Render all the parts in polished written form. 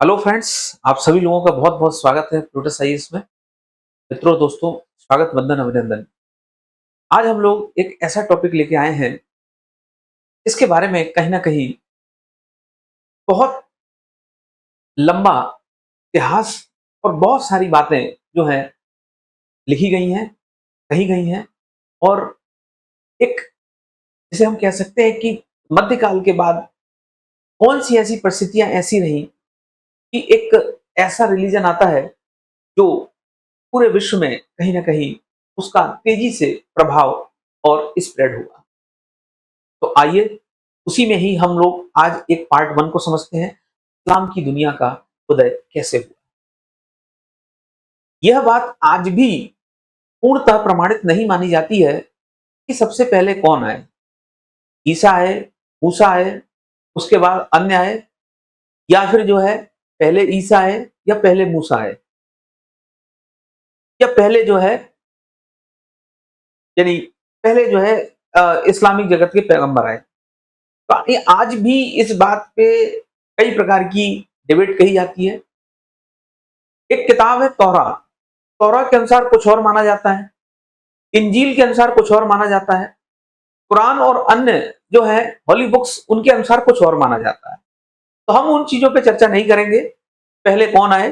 Hello friends, आप सभी लोगों का बहुत बहुत स्वागत है प्लूटस आईएएस में। मित्रों, दोस्तों, स्वागत, वंदन, अभिनंदन। आज हम लोग एक ऐसा टॉपिक लेके आए हैं, इसके बारे में कहीं ना कहीं बहुत लंबा इतिहास और बहुत सारी बातें जो हैं लिखी गई हैं, कही गई हैं। और एक, जिसे हम कह सकते हैं कि मध्यकाल के बाद कौन सी ऐसी परिस्थितियां ऐसी रही कि एक ऐसा रिलीजन आता है जो पूरे विश्व में कहीं ना कहीं उसका तेजी से प्रभाव और स्प्रेड हुआ। तो आइए, उसी में ही हम लोग आज एक पार्ट वन को समझते हैं, इस्लाम की दुनिया का उदय कैसे हुआ। यह बात आज भी पूर्णतः प्रमाणित नहीं मानी जाती है कि सबसे पहले कौन आए, ईसा आए, मूसा आए, उसके बाद अन्य आए, या फिर जो है पहले ईसा आए या पहले मूसा आए, या पहले जो है यानी पहले जो है इस्लामिक जगत के पैगंबर आए। तो ये आज भी इस बात पे कई प्रकार की डिबेट कही जाती है। एक किताब है तौरा, तौरा के अनुसार कुछ और माना जाता है, इंजील के अनुसार कुछ और माना जाता है, कुरान और अन्य जो है हॉली बुक्स उनके अनुसार कुछ और माना जाता है। तो हम उन चीजों पे चर्चा नहीं करेंगे, पहले कौन आए,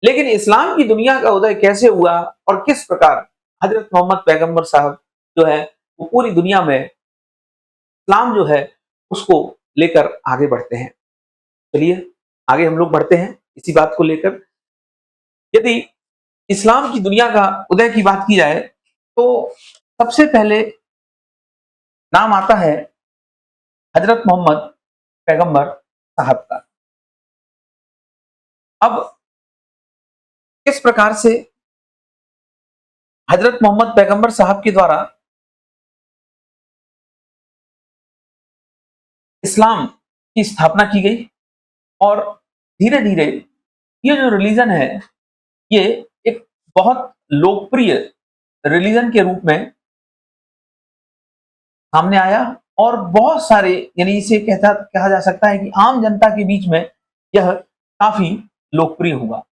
लेकिन इस्लाम की दुनिया का उदय कैसे हुआ और किस प्रकार हजरत मोहम्मद पैगंबर साहब जो है वो पूरी दुनिया में इस्लाम जो है उसको लेकर आगे बढ़ते हैं। चलिए आगे हम लोग बढ़ते हैं इसी बात को लेकर। यदि इस्लाम की दुनिया का उदय की बात की जाए तो सबसे पहले नाम आता है हजरत मोहम्मद पैगंबर साहब का। अब किस प्रकार से हजरत मोहम्मद पैगंबर साहब के द्वारा इस्लाम की स्थापना की गई और धीरे धीरे ये जो रिलीजन है ये एक बहुत लोकप्रिय रिलीजन के रूप में सामने आया और बहुत सारे, यानी इसे कहा जा सकता है कि आम जनता के बीच में यह काफी लोकप्रिय हुआ।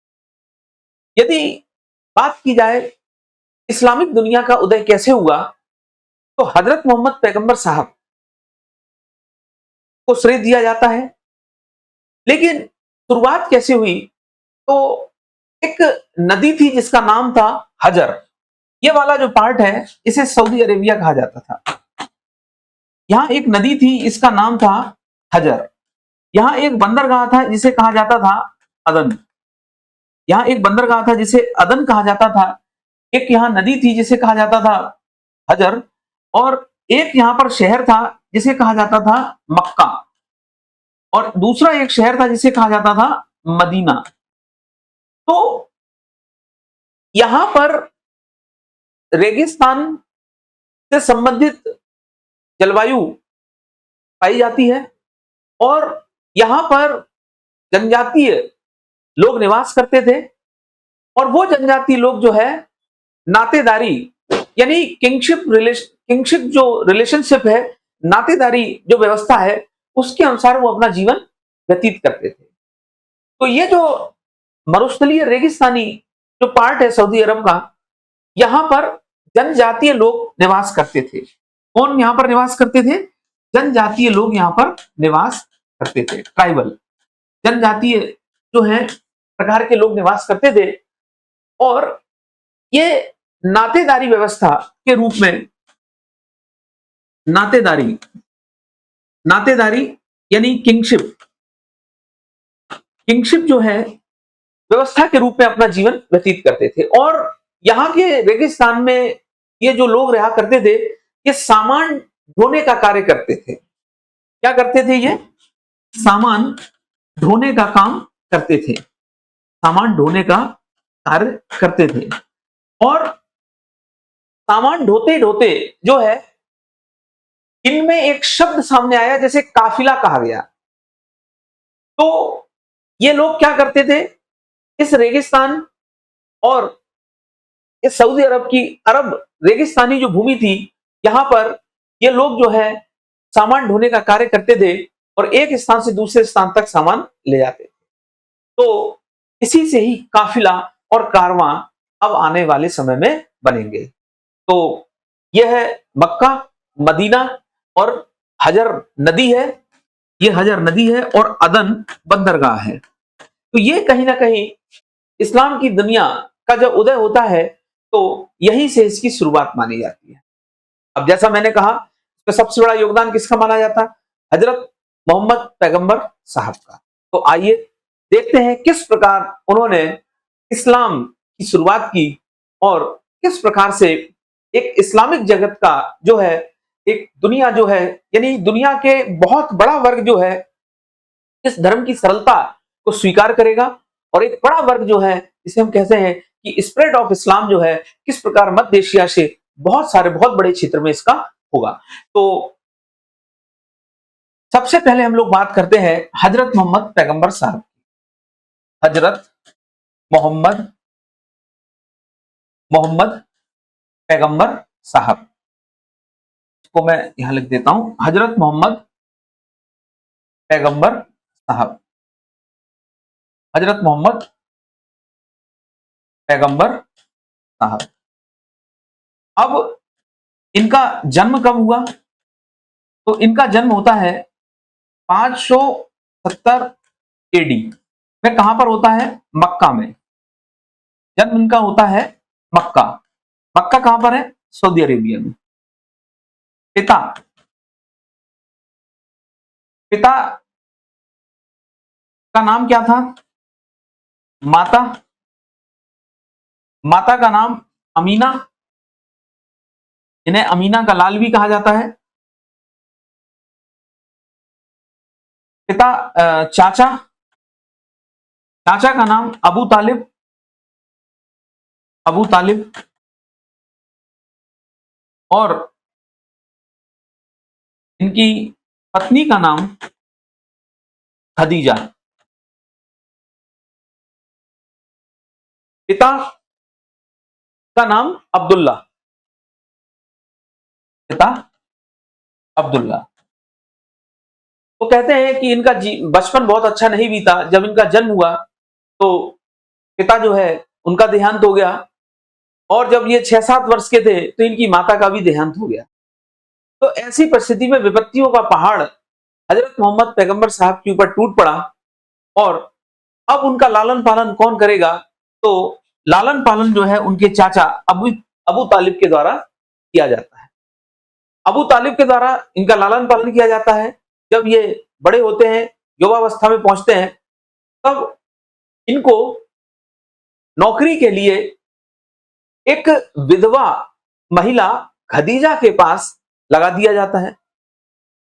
यदि बात की जाए इस्लामिक दुनिया का उदय कैसे हुआ, तो हजरत मोहम्मद पैगंबर साहब को श्रेय दिया जाता है। लेकिन शुरुआत कैसे हुई, तो एक नदी थी जिसका नाम था हजर। ये वाला जो पार्ट है इसे सऊदी अरेबिया कहा जाता था। यहाँ एक नदी थी, इसका नाम था हजर। यहाँ एक बंदरगाह था जिसे कहा जाता था अदन। यहाँ एक बंदरगाह था जिसे अदन कहा जाता था। एक यहाँ नदी थी जिसे कहा जाता था हजर, और एक यहाँ पर शहर था जिसे कहा जाता था मक्का, और दूसरा एक शहर था जिसे कहा जाता था मदीना। तो यहां पर रेगिस्तान से संबंधित जलवायु पाई जाती है और यहां पर जनजातीय लोग निवास करते थे। और वो जनजातीय लोग जो है नातेदारी, यानी किंगशिप जो रिलेशनशिप है, नातेदारी जो व्यवस्था है, उसके अनुसार वो अपना जीवन व्यतीत करते थे। तो ये जो मरुस्थलीय रेगिस्तानी जो पार्ट है सऊदी अरब का, यहां पर जनजातीय लोग निवास करते थे। कौन यहां पर निवास करते थे? जनजातीय लोग यहां पर निवास करते थे। ट्राइबल जनजातीय जो है प्रकार के लोग निवास करते थे। और ये नातेदारी व्यवस्था के रूप में नातेदारी नातेदारी यानी किंगशिप किंगशिप जो है व्यवस्था के रूप में अपना जीवन व्यतीत करते थे। और यहाँ के रेगिस्तान में ये जो लोग रहा करते थे, ये सामान ढोने का कार्य करते थे। क्या करते थे? ये सामान ढोने का काम करते थे, सामान ढोने का कार्य करते थे। और सामान ढोते ढोते जो है इनमें एक शब्द सामने आया, जैसे काफिला कहा गया। तो ये लोग क्या करते थे? इस रेगिस्तान और इस सऊदी अरब की अरब रेगिस्तानी जो भूमि थी, यहां पर ये लोग जो है सामान ढोने का कार्य करते थे और एक स्थान से दूसरे स्थान तक सामान ले जाते थे। तो इसी से ही काफिला और कारवां अब आने वाले समय में बनेंगे। तो यह है मक्का, मदीना और हजर नदी है। ये हजर नदी है और अदन बंदरगाह है। तो ये कहीं ना कहीं इस्लाम की दुनिया का जब उदय होता है तो यहीं से इसकी शुरुआत मानी जाती है। अब जैसा मैंने कहा, तो सबसे बड़ा योगदान किसका माना जाता है? हजरत मोहम्मद पैगंबर साहब का। तो आइए देखते हैं किस प्रकार उन्होंने इस्लाम की शुरुआत की और किस प्रकार से एक इस्लामिक जगत का जो है, एक दुनिया जो है, यानी दुनिया के बहुत बड़ा वर्ग जो है इस धर्म की सरलता को स्वीकार करेगा और एक बड़ा वर्ग जो है, जिसे हम कहते हैं कि स्प्रेड ऑफ इस्लाम जो है, किस प्रकार मध्य एशिया से बहुत सारे बहुत बड़े क्षेत्र में इसका होगा। तो सबसे पहले हम लोग बात करते हैं हजरत मोहम्मद पैगंबर साहब। हजरत मोहम्मद मोहम्मद पैगंबर साहब को मैं यहां लिख देता हूं, हजरत मोहम्मद पैगंबर साहब। हजरत मोहम्मद पैगंबर साहब। अब इनका जन्म कब हुआ? तो इनका जन्म होता है 570 एडी में। कहां पर होता है? मक्का में। जन्म इनका होता है मक्का। मक्का कहां पर है? सऊदी अरेबिया में। पिता पिता का नाम क्या था? माता माता का नाम अमीना। इन्हें अमीना का लाल भी कहा जाता है। पिता चाचा चाचा का नाम अबू तालिब। अबू तालिब। और इनकी पत्नी का नाम खदीजा। पिता का नाम अब्दुल्ला। पिता अब्दुल्ला। तो कहते हैं कि इनका बचपन बहुत अच्छा नहीं बीता। जब इनका जन्म हुआ तो पिता जो है उनका देहांत हो गया और जब ये 6-7 वर्ष के थे तो इनकी माता का भी देहांत हो गया। तो ऐसी परिस्थिति में विपत्तियों का पहाड़ हजरत मोहम्मद पैगंबर साहब के ऊपर टूट पड़ा और अब उनका लालन पालन कौन करेगा? तो लालन पालन जो है उनके चाचा अबू अबू तालिब के द्वारा किया जाता है। अबू तालिब के द्वारा इनका लालन पालन किया जाता है। जब ये बड़े होते हैं, युवावस्था में पहुंचते हैं, तब इनको नौकरी के लिए एक विधवा महिला खदीजा के पास लगा दिया जाता है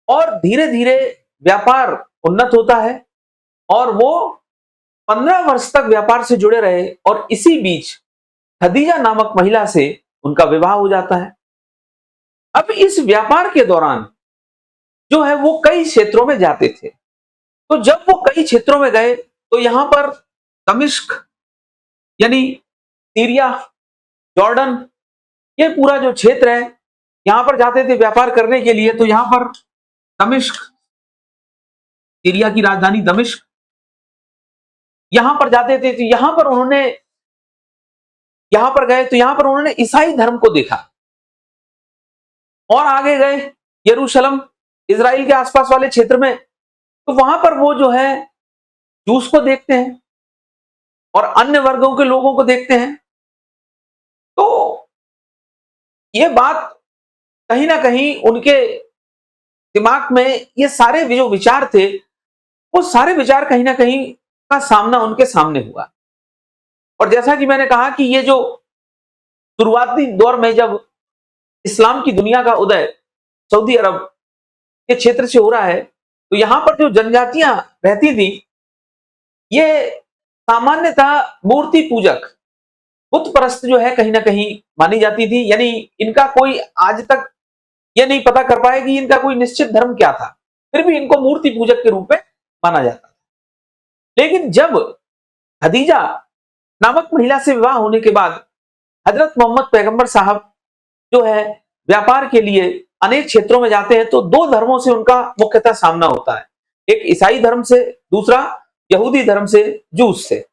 और धीरे धीरे व्यापार उन्नत होता है और वो 15 वर्ष तक व्यापार से जुड़े रहे और इसी बीच खदीजा नामक महिला से उनका विवाह हो जाता है। अब इस व्यापार के दौरान जो है वो कई क्षेत्रों में जाते थे। तो जब वो कई क्षेत्रों में गए तो यहां पर दमिश्क यानी सीरिया, जॉर्डन, ये पूरा जो क्षेत्र है, यहां पर जाते थे व्यापार करने के लिए। तो यहां पर दमिश्क, सीरिया की राजधानी दमिश्क, यहां पर जाते थे। तो यहां पर गए तो यहां पर उन्होंने ईसाई धर्म को देखा और आगे गए यरूशलेम, इजराइल के आसपास वाले क्षेत्र में। तो वहां पर वो जो है जूस को देखते हैं और अन्य वर्गों के लोगों को देखते हैं। तो ये बात कहीं ना कहीं उनके दिमाग में, ये सारे जो विचार थे, वो सारे विचार कहीं ना कहीं का सामना उनके सामने हुआ। और जैसा कि मैंने कहा कि ये जो शुरुआती दौर में जब इस्लाम की दुनिया का उदय सऊदी अरब के क्षेत्र से हो रहा है, तो यहां पर जो जनजातियां रहती थी, ये सामान्यतः मूर्ति पूजक, बुत परस्त जो है कहीं ना कहीं मानी जाती थी। यानी इनका कोई आज तक ये नहीं पता कर पाए कि इनका कोई निश्चित धर्म क्या था, फिर भी इनको मूर्ति पूजक के रूप में माना जाता था। लेकिन जब खदीजा नामक महिला से विवाह होने के बाद हजरत मोहम्मद पैगंबर साहब जो है व्यापार के लिए अनेक क्षेत्रों में जाते हैं, तो दो धर्मों से उनका मुख्यतः सामना होता है। एक ईसाई धर्म से, दूसरा यहूदी धर्म से, जूस से,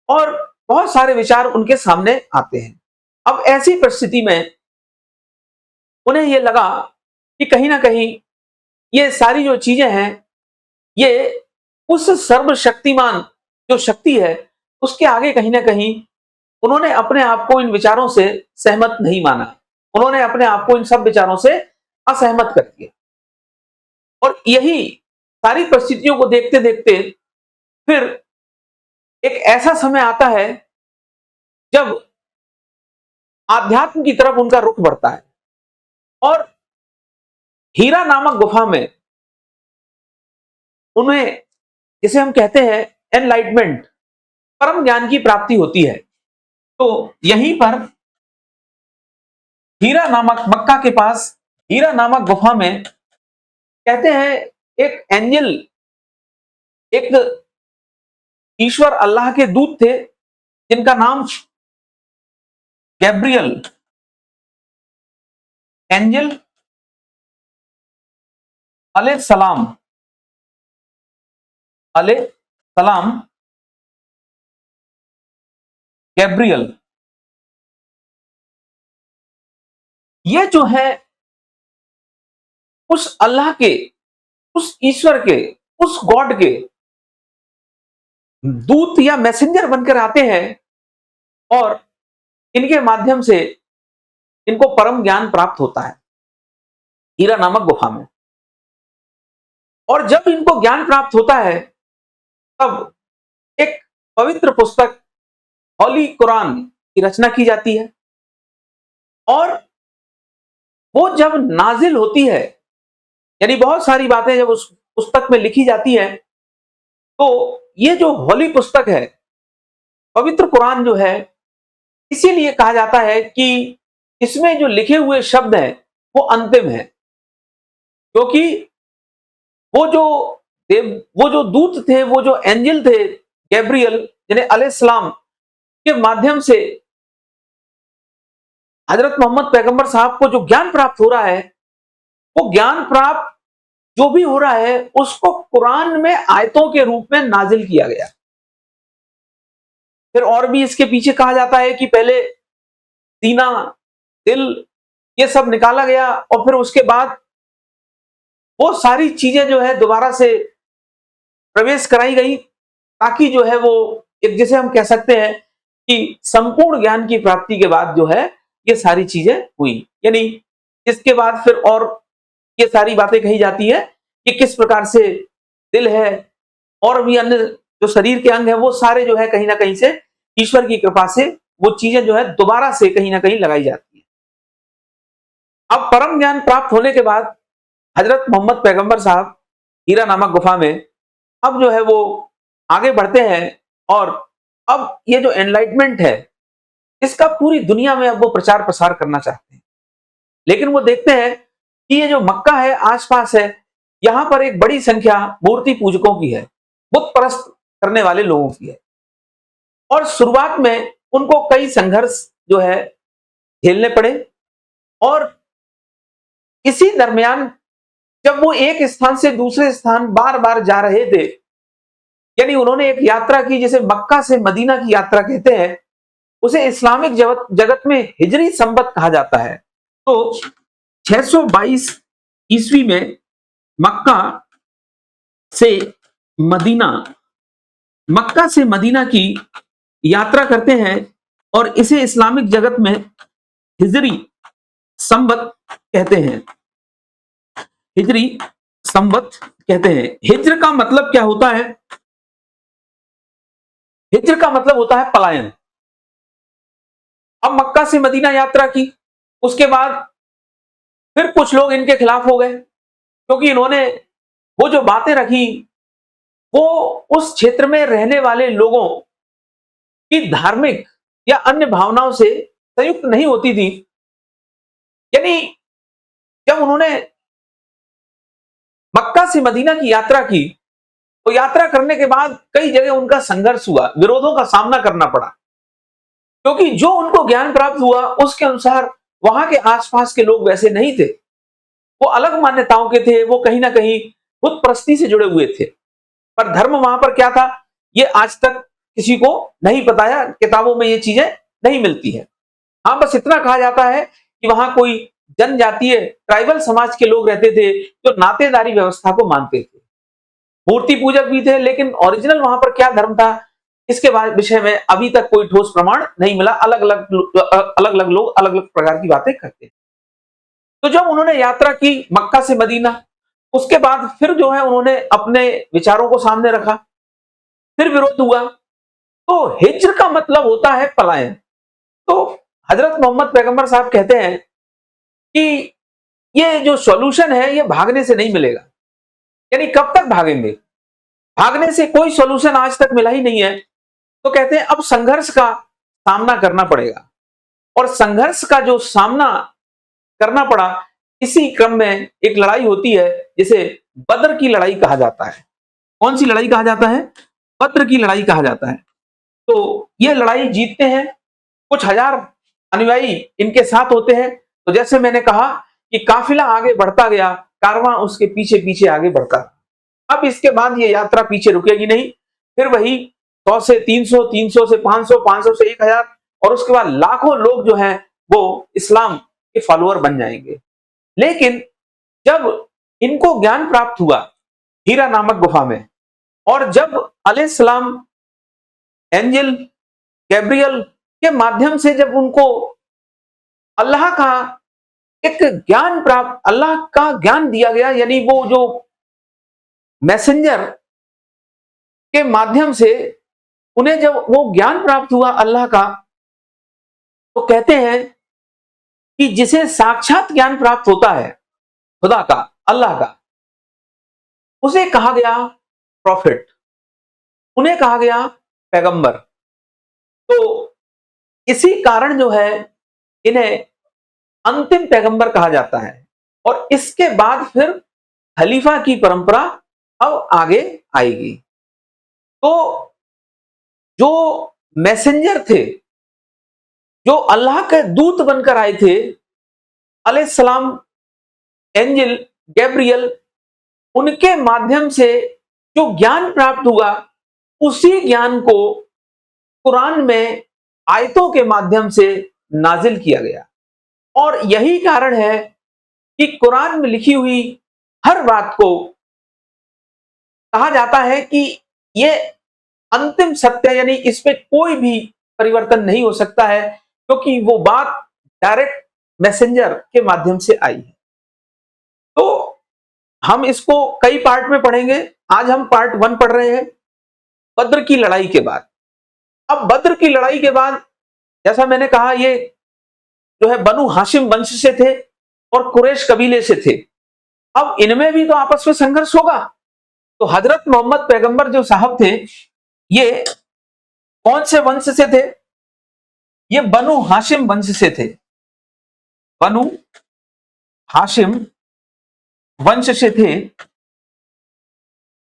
और बहुत सारे विचार उनके सामने आते हैं। अब ऐसी परिस्थिति में उन्हें यह लगा कि कहीं ना कहीं ये सारी जो चीजें हैं, ये उस सर्वशक्तिमान जो शक्ति है उसके आगे कहीं ना कहीं उन्होंने अपने आप को इन विचारों से सहमत नहीं माना। उन्होंने अपने आप को इन सब विचारों से असहमत कर दिया। और यही सारी परिस्थितियों को देखते देखते फिर एक ऐसा समय आता है जब आध्यात्म की तरफ उनका रुख बढ़ता है और हीरा नामक गुफा में उन्हें, जिसे हम कहते हैं एनलाइटमेंट, परम ज्ञान की प्राप्ति होती है। तो यहीं पर हीरा नामक, मक्का के पास हीरा नामक गुफा में कहते हैं एक एंजल, एक ईश्वर अल्लाह के दूत थे जिनका नाम गैब्रियल, एंजल अलैहि सलाम, अलैहि सलाम, गैब्रियल, ये जो है उस अल्लाह के, उस ईश्वर के, उस गॉड के दूत या मैसेंजर बनकर आते हैं और इनके माध्यम से इनको परम ज्ञान प्राप्त होता है हीरा नामक गुफा में। और जब इनको ज्ञान प्राप्त होता है तब एक पवित्र पुस्तक होली कुरान की रचना की जाती है। और वो जब नाजिल होती है, यानी बहुत सारी बातें जब उस पुस्तक में लिखी जाती है, तो ये जो होली पुस्तक है, पवित्र कुरान जो है, इसीलिए कहा जाता है कि इसमें जो लिखे हुए शब्द हैं वो अंतिम है, क्योंकि वो जो वो जो दूत थे, वो जो एंजल थे गैब्रियल, जिन्हें अलैहिस्सलाम के माध्यम से हजरत मोहम्मद पैगंबर साहब को जो ज्ञान प्राप्त हो रहा है, वो ज्ञान प्राप्त जो भी हो रहा है उसको कुरान में आयतों के रूप में नाजिल किया गया। फिर और भी इसके पीछे कहा जाता है कि पहले सीना, दिल, ये सब निकाला गया और फिर उसके बाद वो सारी चीजें जो है दोबारा से प्रवेश कराई गई, ताकि जो है वो एक, जैसे हम कह सकते हैं कि संपूर्ण ज्ञान की प्राप्ति के बाद जो है ये सारी चीजें हुई। यानी इसके बाद फिर और ये सारी बातें कही जाती है कि किस प्रकार से दिल है और भी अन्य जो शरीर के अंग है वो सारे जो है कहीं ना कहीं से ईश्वर की कृपा से वो चीजें जो है दोबारा से कहीं ना कहीं लगाई जाती है। अब परम ज्ञान प्राप्त होने के बाद हजरत मोहम्मद पैगंबर साहब हीरा नामक गुफा में अब जो है वो आगे बढ़ते हैं और अब ये जो एनलाइटमेंट है इसका पूरी दुनिया में अब वो प्रचार प्रसार करना चाहते हैं। लेकिन वो देखते हैं कि ये जो मक्का है, आसपास है, यहां पर एक बड़ी संख्या मूर्ति पूजकों की है, बुत परस्त करने वाले लोगों की है। और शुरुआत में उनको कई संघर्ष जो है झेलने पड़े। और इसी दरमियान जब वो एक स्थान से दूसरे स्थान बार बार जा रहे थे, यानी उन्होंने एक यात्रा की, जिसे मक्का से मदीना की यात्रा कहते हैं, उसे इस्लामिक जगत में हिजरी संबत कहा जाता है। तो 622 ईस्वी में मक्का से मदीना, मक्का से मदीना की यात्रा करते हैं और इसे इस्लामिक जगत में हिजरी संबत कहते हैं। हिजरी संबत कहते हैं। हिज्र का मतलब क्या होता है? हिज्र का मतलब होता है पलायन। अब मक्का से मदीना यात्रा की, उसके बाद फिर कुछ लोग इनके खिलाफ हो गए, क्योंकि इन्होंने वो जो बातें रखी वो उस क्षेत्र में रहने वाले लोगों की धार्मिक या अन्य भावनाओं से संयुक्त नहीं होती थी। यानी जब उन्होंने मक्का से मदीना की यात्रा की, तो यात्रा करने के बाद कई जगह उनका संघर्ष हुआ, विरोधों का सामना करना पड़ा, क्योंकि जो उनको ज्ञान प्राप्त हुआ उसके अनुसार वहां के आसपास के लोग वैसे नहीं थे। वो अलग मान्यताओं के थे, वो कहीं ना कहीं बुत परस्ती से जुड़े हुए थे। पर धर्म वहां पर क्या था, ये आज तक किसी को नहीं पता है, किताबों में ये चीजें नहीं मिलती है। हाँ, बस इतना कहा जाता है कि वहां कोई जनजातीय ट्राइबल समाज के लोग रहते थे जो नातेदारी व्यवस्था को मानते थे, मूर्ति पूजक भी थे, लेकिन ओरिजिनल वहां पर क्या धर्म था, इसके विषय में अभी तक कोई ठोस प्रमाण नहीं मिला। अलग अलग लोग अलग अलग प्रकार की बातें करते हैं। तो जब उन्होंने यात्रा की मक्का से मदीना, उसके बाद फिर जो है उन्होंने अपने विचारों को सामने रखा, फिर विरोध हुआ। तो हिज्र का मतलब होता है पलायन। तो हजरत मोहम्मद पैगंबर साहब कहते हैं कि ये जो सॉल्यूशन है ये भागने से नहीं मिलेगा। यानी कब तक भागेंगे, भागने से कोई सॉल्यूशन आज तक मिला ही नहीं है। तो कहते हैं अब संघर्ष का सामना करना पड़ेगा, और संघर्ष का जो सामना करना पड़ा, इसी क्रम में एक लड़ाई होती है जिसे बद्र की लड़ाई कहा जाता है। कौन सी लड़ाई कहा जाता है? बद्र की लड़ाई कहा जाता है। तो ये लड़ाई जीतते हैं, कुछ हजार अनुयायी इनके साथ होते हैं। तो जैसे मैंने कहा कि काफिला आगे बढ़ता गया, कारवां उसके पीछे पीछे आगे बढ़ता। अब इसके बाद ये यात्रा पीछे रुकेगी नहीं, फिर वही 100 से 300, 300 से 500, 500 से 1000, और उसके बाद लाखों लोग जो हैं वो इस्लाम के फॉलोअर बन जाएंगे। लेकिन जब इनको ज्ञान प्राप्त हुआ हीरा नामक गुफा में, और जब अलैहिस्सलाम एंजल गैब्रियल के माध्यम से जब उनको अल्लाह का एक ज्ञान प्राप्त, अल्लाह का ज्ञान दिया गया, यानी वो जो मैसेंजर के माध्यम से उन्हें जब वो ज्ञान प्राप्त हुआ अल्लाह का, तो कहते हैं कि जिसे साक्षात ज्ञान प्राप्त होता है खुदा का, अल्लाह का, उसे कहा गया प्रॉफिट, उन्हें कहा गया पैगंबर। तो इसी कारण जो है इन्हें अंतिम पैगंबर कहा जाता है। और इसके बाद फिर खलीफा की परंपरा अब आगे आएगी। तो जो मैसेंजर थे, जो अल्लाह के दूत बनकर आए थे, अलैहिस्सलाम एंजल गैब्रियल, उनके माध्यम से जो ज्ञान प्राप्त हुआ, उसी ज्ञान को कुरान में आयतों के माध्यम से नाजिल किया गया। और यही कारण है कि कुरान में लिखी हुई हर बात को कहा जाता है कि ये अंतिम सत्य, यानी इस पे कोई भी परिवर्तन नहीं हो सकता है, क्योंकि वो बात डायरेक्ट मैसेंजर के माध्यम से आई है। तो हम इसको कई पार्ट में पढ़ेंगे। आज हम पार्ट 1 पढ़ रहे हैं, बद्र की लड़ाई के बाद। अब बद्र की लड़ाई के बाद, जैसा मैंने कहा, ये जो है बनु हाशिम वंश से थे और कुरैश कबीले से थे। अब इनमें भी तो आपस में संघर्ष होगा। तो हजरत मोहम्मद पैगंबर जो साहब थे, ये कौन से वंश से थे? ये बनु हाशिम वंश से थे। बनु हाशिम वंश से थे,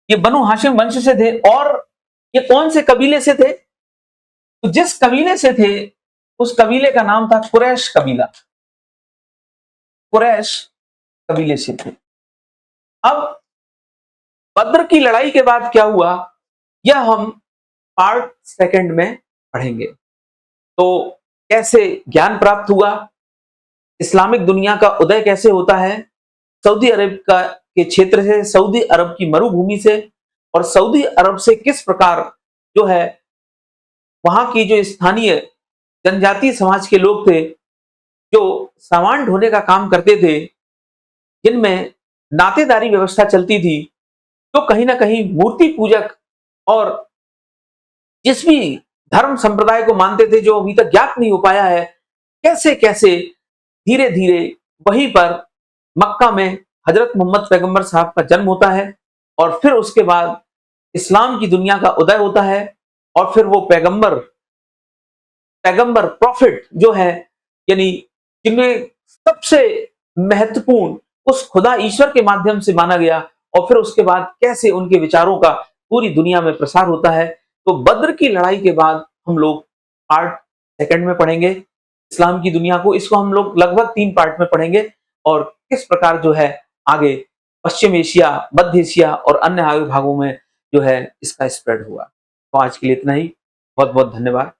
ये बनु हाशिम वंश से थे। और ये कौन से कबीले से थे? तो जिस कबीले से थे उस कबीले का नाम था कुरैश कबीला। कुरैश कबीले से थे। अब बद्र की लड़ाई के बाद क्या हुआ, यह हम पार्ट 2 में पढ़ेंगे। तो कैसे ज्ञान प्राप्त हुआ, इस्लामिक दुनिया का उदय कैसे होता है, सऊदी अरब के क्षेत्र से, सऊदी अरब की मरुभूमि से, और सऊदी अरब से किस प्रकार जो है वहां की जो स्थानीय जनजातीय समाज के लोग थे, जो सामान ढोने का काम करते थे, जिनमें नातेदारी व्यवस्था चलती थी, तो कहीं ना कहीं मूर्ति पूजक और जिस भी धर्म संप्रदाय को मानते थे, जो अभी तक ज्ञात नहीं हो पाया है, कैसे कैसे धीरे धीरे वहीं पर मक्का में हजरत मोहम्मद पैगंबर साहब का जन्म होता है, और फिर उसके बाद इस्लाम की दुनिया का उदय होता है। और फिर वो पैगंबर पैगंबर प्रॉफिट जो है, यानी जिनमें सबसे महत्वपूर्ण उस खुदा ईश्वर के माध्यम से माना गया, और फिर उसके बाद कैसे उनके विचारों का पूरी दुनिया में प्रसार होता है। तो बद्र की लड़ाई के बाद हम लोग पार्ट 2 में पढ़ेंगे इस्लाम की दुनिया को। इसको हम लोग लगभग 3 पार्ट में पढ़ेंगे, और किस प्रकार जो है आगे पश्चिम एशिया, मध्य एशिया और अन्य आगे भागों में जो है इसका स्प्रेड हुआ। तो आज के लिए इतना ही। बहुत बहुत धन्यवाद।